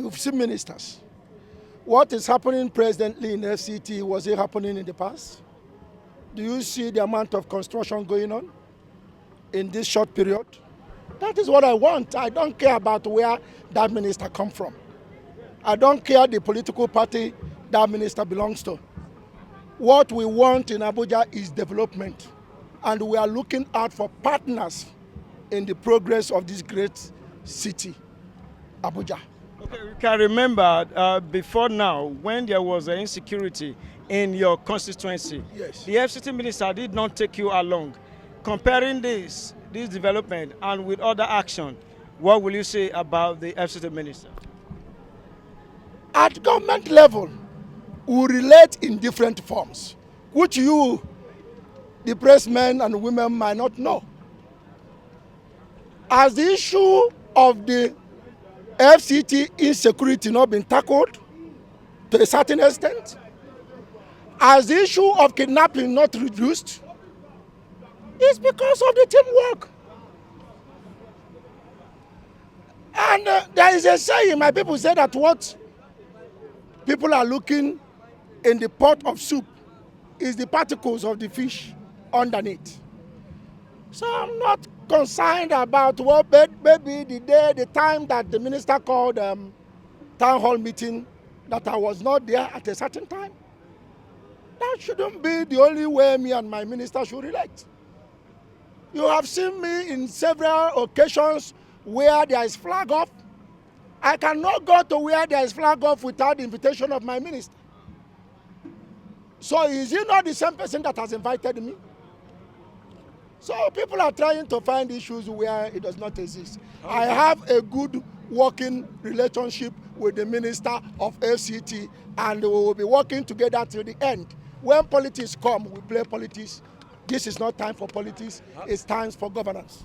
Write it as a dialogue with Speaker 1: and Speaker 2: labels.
Speaker 1: You've seen ministers. What is happening presently in FCT, was it happening in the past? Do you see the amount of construction going on in this short period? That is what I want. I don't care about where that minister comes from. I don't care the political party that minister belongs to. What we want in Abuja is development. And we are looking out for partners in the progress of this great city, Abuja.
Speaker 2: Okay, we can remember before now, when there was an insecurity in your constituency,
Speaker 1: yes,
Speaker 2: the FCT minister did not take you along. Comparing this development and with other action, what will you say about the FCT minister?
Speaker 1: At government level, we relate in different forms, which you, the pressmen and women, might not know. Has the issue of the FCT insecurity not been tackled to a certain extent? Has the issue of kidnapping not reduced? It's because of the teamwork. And there is a saying, my people say that what people are looking in the pot of soup is the particles of the fish underneath. So I'm not concerned about what maybe the time that the minister called town hall meeting, that I was not there at a certain time. That shouldn't be the only way me and my minister should relate. You have seen me in several occasions where there is flag off. I cannot go to where there is flag off without the invitation of my minister. So is he not the same person that has invited me? So people are trying to find issues where it does not exist. Okay. I have a good working relationship with the minister of FCT, and we will be working together till the end. When politics come, we play politics. This is not time for politics, it's time for governance.